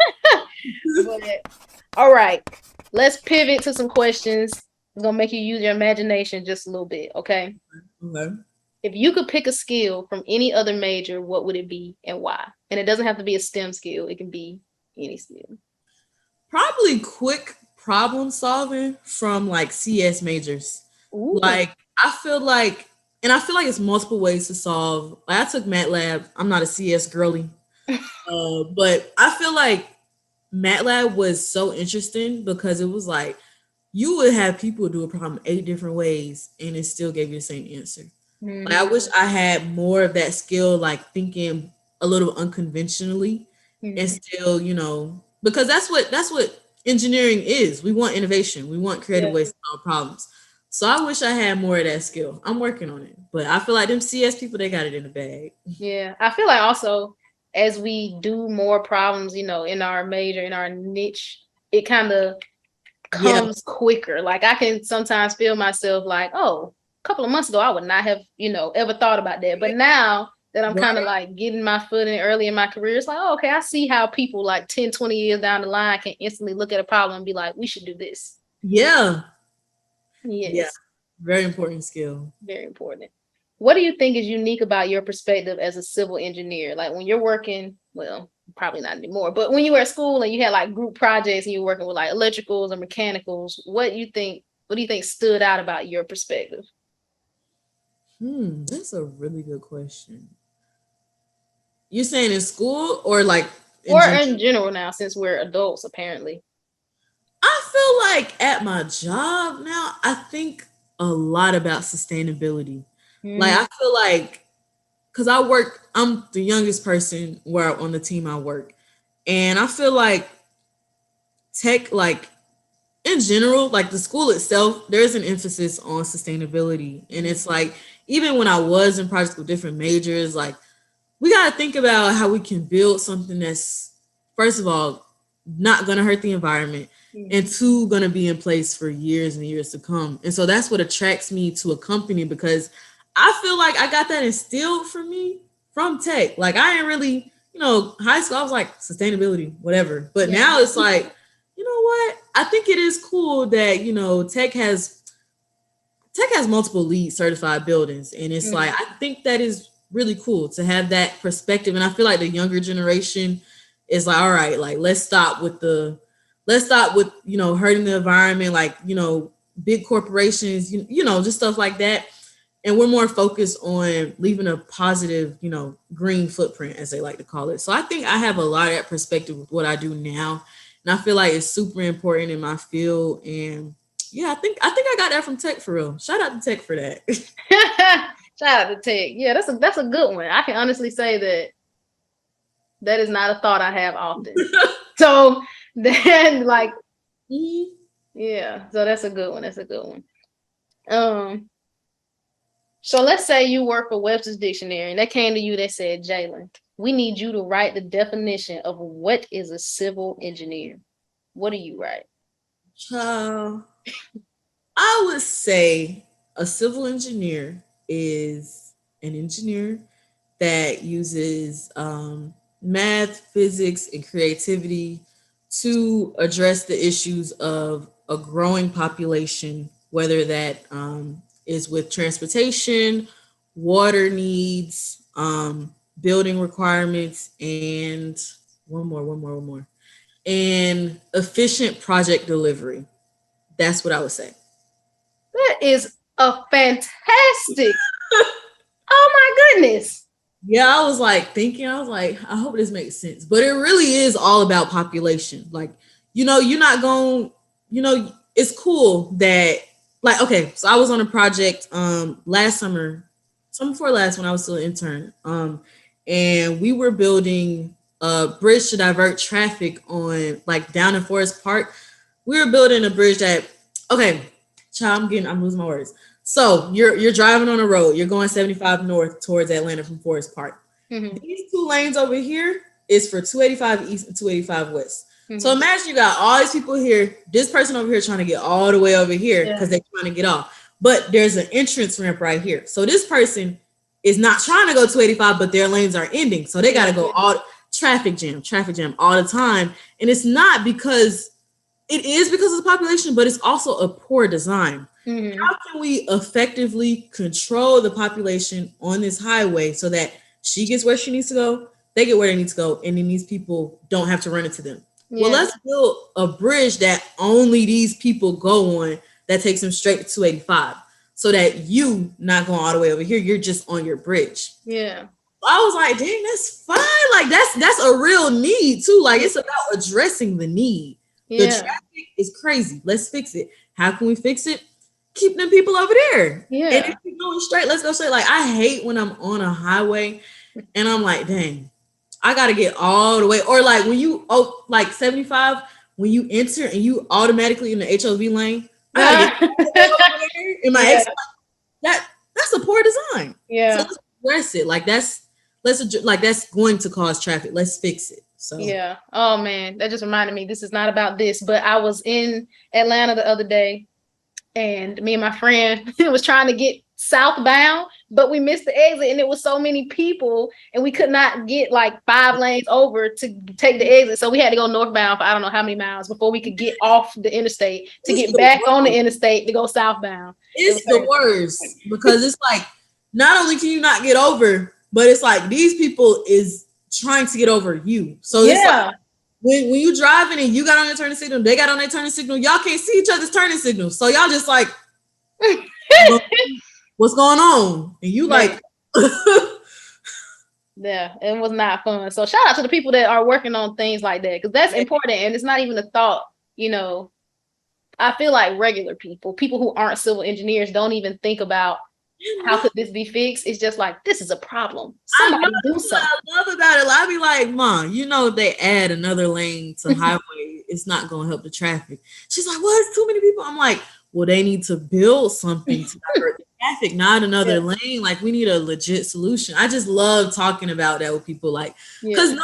But, all right, let's pivot to some questions. It's gonna make you use your imagination just a little bit, okay? Okay. If you could pick a skill from any other major, what would it be and why? And it doesn't have to be a STEM skill. It can be any skill. Probably quick problem solving from like CS majors. Ooh. Like I feel like it's multiple ways to solve. Like I took MATLAB. I'm not a CS girly, but I feel like MATLAB was so interesting because it was like you would have people do a problem 8 different ways and it still gave you the same answer. Mm-hmm. Like I wish I had more of that skill, like thinking a little unconventionally, and still, because that's what engineering is. We want innovation. We want creative ways to solve problems. So I wish I had more of that skill. I'm working on it, but I feel like them CS people, they got it in the bag. Yeah, I feel like also as we do more problems, in our major, in our niche, it kind of comes quicker. Like I can sometimes feel myself like, oh, a couple of months ago, I would not have, ever thought about that. But now that I'm kind of like getting my foot in early in my career, it's like, oh, okay, I see how people like 10, 20 years down the line can instantly look at a problem and be like, we should do this. Yeah. Yes. Yeah. Very important skill. Very important. What do you think is unique about your perspective as a civil engineer? Like when you're working, well, probably not anymore, but when you were at school and you had like group projects and you were working with like electricals or mechanicals, what do you think stood out about your perspective? That's a really good question. You're saying in school or like in general now, since we're adults, apparently. I feel like at my job now, I think a lot about sustainability. Like I feel like because I'm the youngest person on the team I work. And I feel like tech, like in general, like the school itself, there's an emphasis on sustainability. And it's like, even when I was in projects with different majors, like we got to think about how we can build something that's, first of all, not going to hurt the environment, and 2, going to be in place for years and years to come. And so that's what attracts me to a company, because I feel like I got that instilled from me from tech. Like I ain't really, high school, I was like sustainability, whatever. But now it's like, you know what? I think it is cool that, tech has multiple LEED certified buildings. And it's like, I think that is really cool to have that perspective. And I feel like the younger generation is like, all right, like let's stop with hurting the environment, like, big corporations, just stuff like that. And we're more focused on leaving a positive, green footprint, as they like to call it. So I think I have a lot of that perspective with what I do now. And I feel like it's super important in my field. And yeah, I think I got that from tech for real. Shout out to tech for that. Shout out to tech. Yeah, that's a good one. I can honestly say that is not a thought I have often. So then like, yeah, so that's a good one. That's a good one. So let's say you work for Webster's Dictionary and they came to you, they said, Jayln, we need you to write the definition of what is a civil engineer. What do you write? I would say a civil engineer is an engineer that uses math, physics, and creativity to address the issues of a growing population, whether that is with transportation, water needs, building requirements, and one more, and efficient project delivery. That's what I would say. That is a fantastic. Oh my goodness. Yeah, I was like thinking, I was like, I hope this makes sense. But it really is all about population. Like, you're not going, it's cool that, like, okay, so I was on a project last summer before last when I was still an intern. And we were building a bridge to divert traffic on like down in Forest Park. We were building a bridge that, okay, child, I'm losing my words. So you're driving on a road, you're going 75 north towards Atlanta from Forest Park. Mm-hmm. These two lanes over here is for 285 east and 285 west. Mm-hmm. So imagine you got all these people here, this person over here trying to get all the way over here because they're trying to get off. But there's an entrance ramp right here. So this person is not trying to go 285, but their lanes are ending. So they got to go all traffic jam all the time. And it's not because it is because of the population, but it's also a poor design. Mm-hmm. How can we effectively control the population on this highway so that she gets where she needs to go, they get where they need to go, and then these people don't have to run into them? Yeah. Well, let's build a bridge that only these people go on that takes them straight to 285 so that you not going all the way over here. You're just on your bridge. Yeah. I was like, dang, that's fine. Like that's a real need too. Like it's about addressing the need. Yeah. The traffic is crazy. Let's fix it. How can we fix it? Keep them people over there. Yeah. And if you're going straight, let's go straight. Like I hate when I'm on a highway and I'm like, dang, I gotta get all the way. Or like when you like 75, when you enter and you automatically in the HOV lane, I gotta get in my that's a poor design. Yeah. So let's address it. Like that's going to cause traffic. Let's fix it. So yeah. Oh man, that just reminded me. This is not about this, but I was in Atlanta the other day, and me and my friend was trying to get southbound, but we missed the exit, and it was so many people, and we could not get like 5 lanes over to take the exit. So we had to go northbound for I don't know how many miles before we could get off the interstate to get back on the interstate to go southbound. It's the worst because it's like not only can you not get over, but it's like these people is trying to get over you. So it's like when you driving and you got on your turning signal, they got on their turning signal, y'all can't see each other's turning signals. So y'all just like, what's going on? And you like, yeah, it was not fun. So shout out to the people that are working on things like that, because that's important. And it's not even a thought, I feel like regular people who aren't civil engineers don't even think about how could this be fixed. It's just like, this is a problem. Somebody do something. I love about it. I be like, Mom, if they add another lane to highway, it's not going to help the traffic. She's like, well, it's too many people. I'm like, well, they need to build something to divert the traffic, not another lane. Like, we need a legit solution. I just love talking about that with people, like, because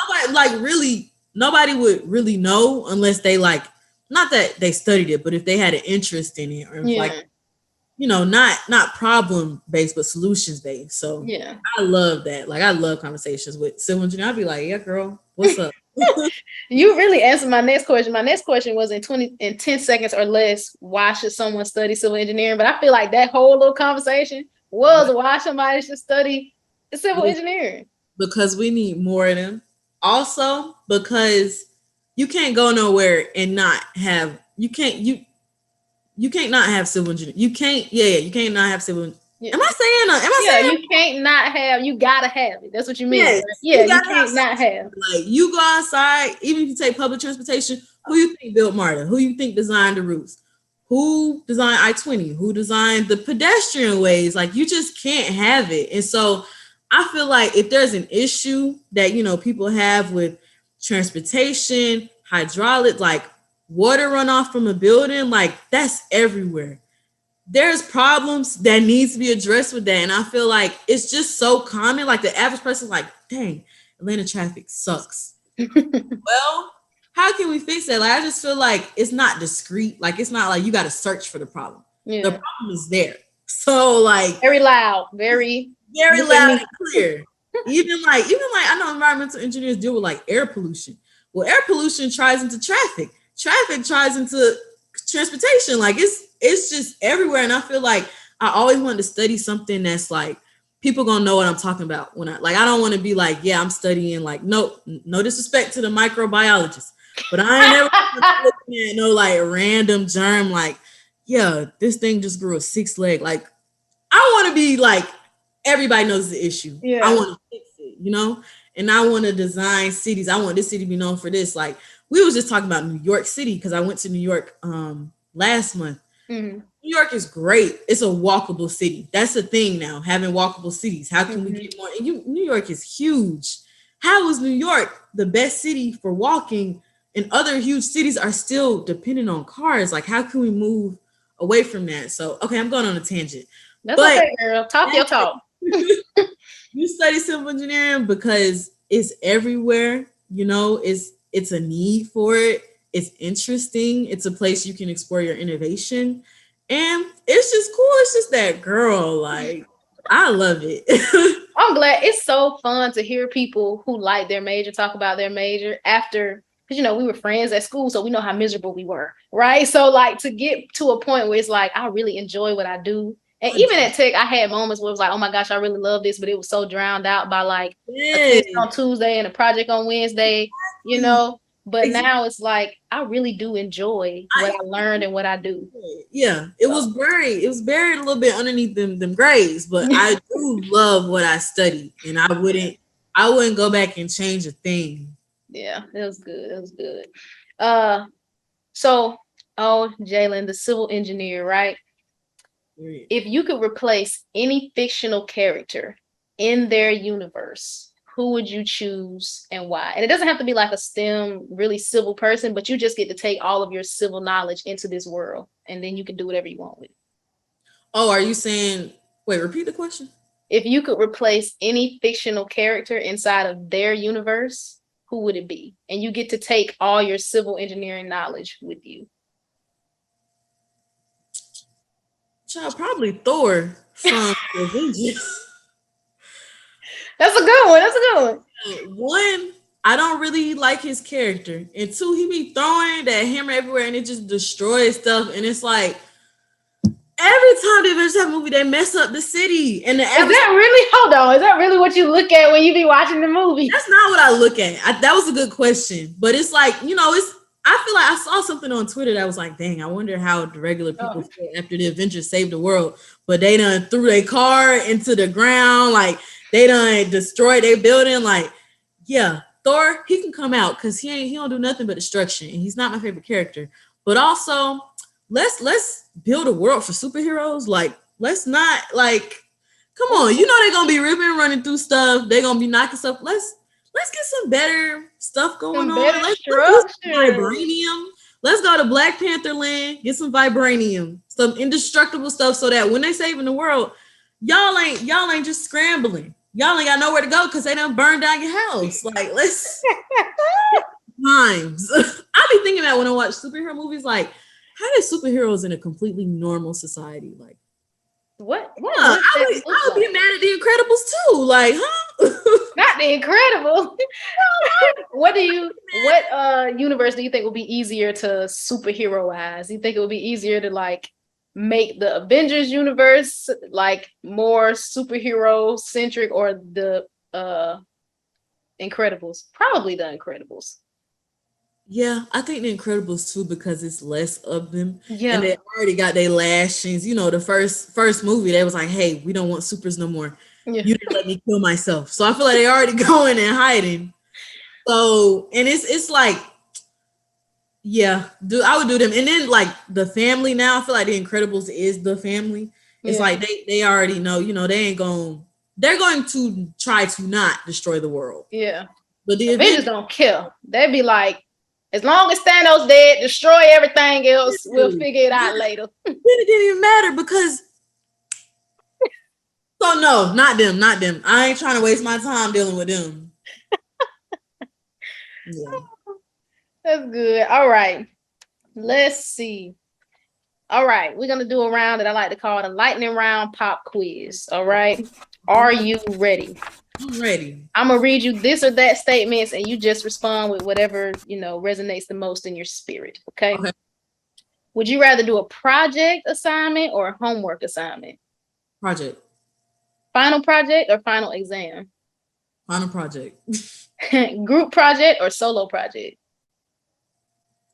nobody would really know unless they not that they studied it, but if they had an interest in it, or not problem based, but solutions based. So I love that. Like I love conversations with civil engineers. I'd be like, yeah, girl, what's up? You really answered my next question. My next question was in 10 seconds or less, why should someone study civil engineering? But I feel like that whole little conversation was why somebody should study civil engineering. Because we need more of them. Also, because you can't go nowhere and not have you can't not have civil engineering. You can't not have civil. Am I saying? You can't not have. You gotta have it. That's what you mean. Yes, right? Yeah, you can't not have. Like you go outside, even if you take public transportation. Who you think built MARTA? Who you think designed the routes? Who designed I-20? Who designed the pedestrian ways? Like you just can't have it. And so I feel like if there's an issue that people have with transportation, hydraulic, like water runoff from a building, like that's everywhere. There's problems that needs to be addressed with that. And I feel like it's just so common. Like the average person's like, dang, Atlanta traffic sucks. Well, how can we fix that? Like, I just feel like it's not discreet. Like, it's not like you got to search for the problem. Yeah. The problem is there. So like very loud, very loud and clear. even like I know environmental engineers deal with like air pollution. Well, air pollution tries into traffic. Traffic tries into transportation. Like it's just everywhere. And I feel like I always wanted to study something that's like people gonna know what I'm talking about when I don't want to be like, yeah, I'm studying like no disrespect to the microbiologist, but I ain't never looking at no like random germ like, yeah, this thing just grew a 6 leg. Like I want to be like everybody knows the issue. Yeah. I want to fix it, you know? And I want to design cities. I want this city to be known for this. Like we was just talking about New York City because I went to New York last month. Mm-hmm. New York is great. It's a walkable city. That's the thing now, having walkable cities. How can we get more? And New York is huge. How is New York the best city for walking and other huge cities are still dependent on cars? Like how can we move away from that? So, okay, I'm going on a tangent. That's okay, girl. Talk your talk. You study civil engineering because it's everywhere, you know, it's a need for it. It's interesting. It's a place you can explore your innovation. And it's just cool. It's just that girl, like, I love it. I'm glad. It's so fun to hear people who like their major talk about their major after, because, you know, we were friends at school, so we know how miserable we were, right? So, like, to get to a point where it's like, I really enjoy what I do. And even at Tech, I had moments where it was like, oh my gosh, I really love this, but it was so drowned out by like a test on Tuesday and a project on Wednesday, you know? But now it's like, I really do enjoy what I learned and what I do. Yeah, it was buried. It was buried a little bit underneath them grades, but I do love what I studied, and I wouldn't go back and change a thing. Yeah, it was good. It was good. So, Jayln, the civil engineer, right? If you could replace any fictional character in their universe, who would you choose and why? And it doesn't have to be like a STEM, really civil person, but you just get to take all of your civil knowledge into this world, and then you can do whatever you want with it. Oh, are you saying, wait, repeat the question? If you could replace any fictional character inside of their universe, who would it be? And you get to take all your civil engineering knowledge with you. Child, probably Thor from Avengers. That's a good one. That's a good one. One, I don't really like his character. And two, he be throwing that hammer everywhere and it just destroys stuff. And it's like, every time they Avengers have a movie, they mess up the city. And is that really, hold on, is that really what you look at when you be watching the movie? That's not what I look at. That was a good question. But it's like, you know, I feel like I saw something on Twitter that was like, dang, I wonder how the regular people feel after the Avengers saved the world. But they done threw their car into the ground. Like, they done destroyed their building. Like, yeah, Thor, he can come out because he don't do nothing but destruction. And he's not my favorite character. But also, let's build a world for superheroes. Like, let's not, like, come on. You know they're going to be ripping and running through stuff. They're going to be knocking stuff. Let's get some better stuff going on. Let's get some vibranium. Let's go to Black Panther land, get some vibranium, some indestructible stuff so that when they saving the world, y'all ain't just scrambling. Y'all ain't got nowhere to go because they done burned down your house. Like, let's times. I be thinking that when I watch superhero movies, like, how did superheroes in a completely normal society? Like, what? Yeah, I would be mad at the Incredibles too. Like, huh? Not the Incredibles. What universe do you think would be easier to superheroize? You think it would be easier to like make the Avengers universe like more superhero centric, or the Incredibles? Probably the Incredibles. Yeah, I think the Incredibles too, because it's less of them. Yeah. And they already got their lashings. You know, the first movie, they was like, hey, we don't want supers no more. Yeah. You didn't let me kill myself. So I feel like they already going and hiding. So, and it's like, yeah, I would do them. And then like the family now, I feel like the Incredibles is the family. It's like they already know, you know, they're going to try to not destroy the world. Yeah. But the Avengers don't kill. They'd be like, as long as Thanos dead, destroy everything else. We'll figure it out later. It didn't even matter because. So no, not them. I ain't trying to waste my time dealing with them. Yeah. That's good. All right. Let's see. All right. We're going to do a round that I like to call the lightning round pop quiz. All right. Are you ready? I'm ready. I'm going to read you this or that statements and you just respond with whatever, you know, resonates the most in your spirit. Okay. Would you rather do a project assignment or a homework assignment? Project. Final project or final exam? Final project. Group project or solo project?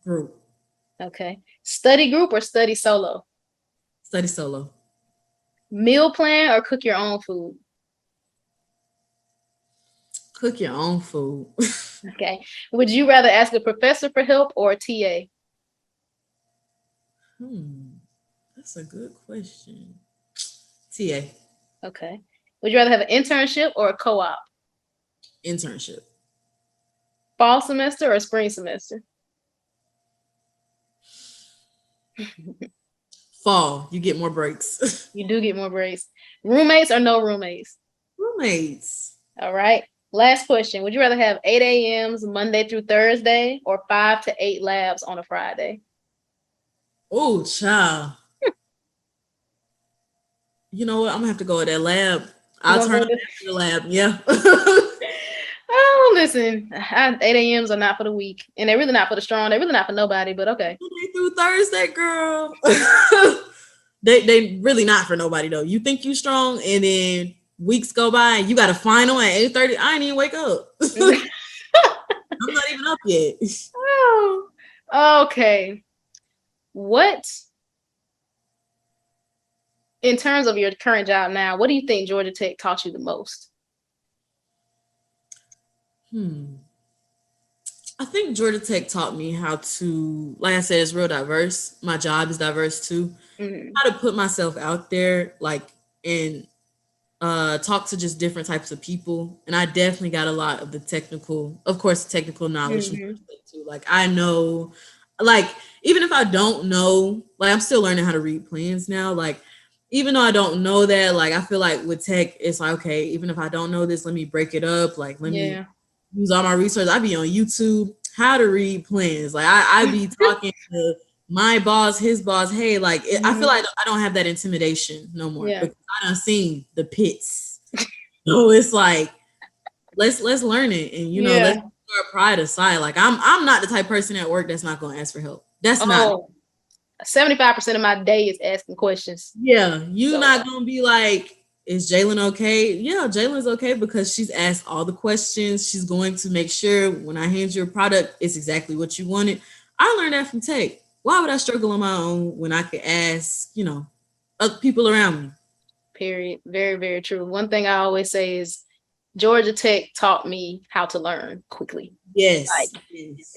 Group. Okay. Study group or study solo? Study solo. Meal plan or cook your own food? Cook your own food. Okay. Would you rather ask a professor for help or a TA? That's a good question. TA. Okay. Would you rather have an internship or a co-op? Internship. Fall semester or spring semester? Fall. You get more breaks. You do get more breaks. Roommates or no roommates? Roommates. All right. Last question. Would you rather have 8 a.m.s Monday through Thursday or 5 to 8 labs on a Friday? Oh, child. You know what? I'm gonna have to go with that lab. I'll turn up after the lab. Yeah. Oh, listen, 8 a.m.s are not for the weak, and they're really not for the strong. They're really not for nobody, but okay. Monday through Thursday, girl. they really not for nobody though. You think you strong, and then weeks go by, and you got a final at 8:30. I ain't even wake up. I'm not even up yet. Oh, okay. What, in terms of your current job now, what do you think Georgia Tech taught you the most? I think Georgia Tech taught me how to, like I said, it's real diverse. My job is diverse too. How to put myself out there, like, and talk to just different types of people. And I definitely got a lot of the technical knowledge from Georgia Tech too. Like, I know, like, even if I don't know, like, I'm still learning how to read plans now. Like, even though I don't know that, like, I feel like with tech, it's like, okay, even if I don't know this, let me break it up. Like, let me use all my research. I be on YouTube, how to read plans. Like, I be talking to my boss, his boss. Hey, like, I feel like I don't have that intimidation no more because I done seen the pits. So it's like, let's learn it, and let's put our pride aside. Like, I'm not the type of person at work that's not going to ask for help. That's not. 75% of my day is asking questions. Yeah, you're not gonna be like, is Jaylyn okay? Yeah, Jaylyn's okay because she's asked all the questions. She's going to make sure when I hand you a product, it's exactly what you wanted. I learned that from tech. Why would I struggle on my own when I could ask, other people around me? Period. Very, very true. One thing I always say is Georgia Tech taught me how to learn quickly. Yes.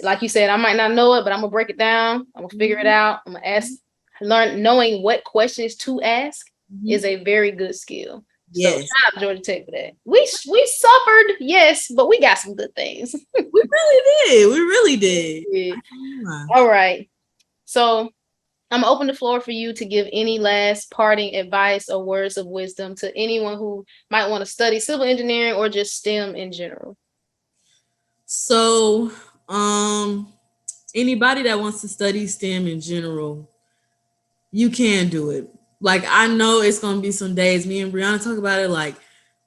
Like you said, I might not know it, but I'm gonna break it down. I'm gonna figure it out. I'm gonna knowing what questions to ask is a very good skill. Yes. So shout out Georgia Tech for that. We suffered, yes, but we got some good things. We really did. Yeah. All right. So I'm gonna open the floor for you to give any last parting advice or words of wisdom to anyone who might want to study civil engineering or just STEM in general. So, anybody that wants to study STEM in general, you can do it. Like, I know it's going to be some days, me and Brianna talk about it, like,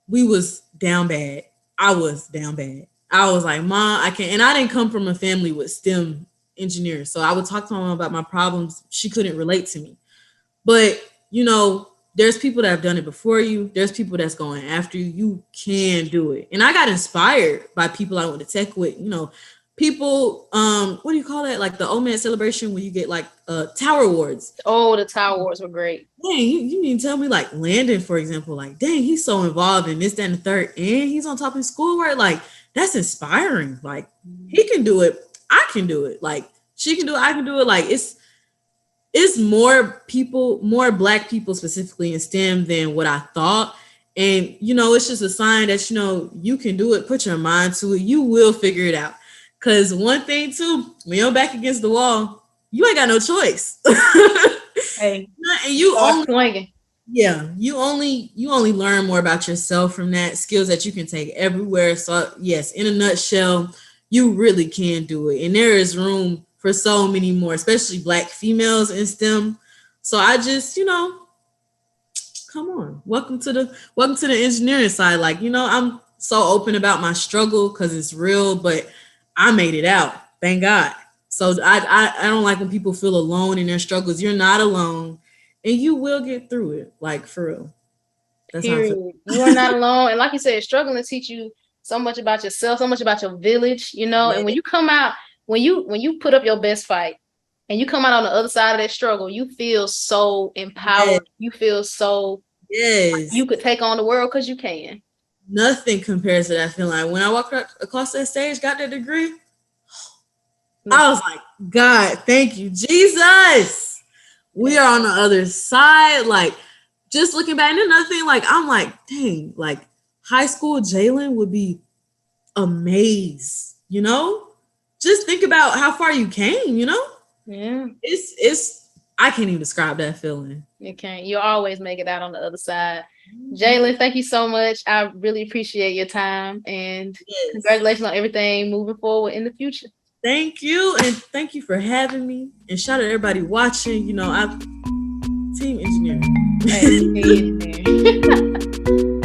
we was down bad. I was down bad. I was like, Mom, I can't. And I didn't come from a family with STEM engineers. So I would talk to my mom about my problems. She couldn't relate to me. But, there's people that have done it before you. There's people that's going after you. You can do it. And I got inspired by people I went to tech with, people, what do you call that? Like the OMAD celebration where you get like Tower Awards. Oh, the Tower Awards were great. Dang, you need to tell me like Landon, for example, like, dang, he's so involved in this, that, and the third, and he's on top of his schoolwork. Like, that's inspiring. Like, he can do it. I can do it. Like, she can do it. I can do it. Like, it's more people, more Black people specifically in STEM than what I thought. And, it's just a sign that, you can do it. Put your mind to it. You will figure it out. Because one thing, too, when you're back against the wall, you ain't got no choice. Hey, and you only learn more about yourself from that, skills that you can take everywhere. So, yes, in a nutshell, you really can do it. And there is room for so many more, especially Black females in STEM. So I just, come on, welcome to the engineering side. Like, I'm so open about my struggle because it's real, but I made it out, thank God. So I don't like when people feel alone in their struggles. You're not alone, and you will get through it. Like, for real. That's how I feel. Period. You are not alone. And like you said, struggling teach you so much about yourself, so much about your village, you know. Yeah. And when you come out, when you put up your best fight and you come out on the other side of that struggle, you feel so empowered. Yes. You feel so Yes. you could take on the world because you can. Nothing compares to that feeling. Like, when I walked across that stage, got that degree, I was like, God, thank you, Jesus. We are on the other side. Like, just looking back, and another thing, like, I'm like, dang, like, high school Jaylyn would be amazed, you know? Just think about how far you came, you know? Yeah. It's I can't even describe that feeling. You can't. You'll always make it out on the other side. Jaylyn, thank you so much. I really appreciate your time, and congratulations on everything moving forward in the future. Thank you, and thank you for having me. And shout out to everybody watching. You know, I'm team engineering. Hey, team engineering.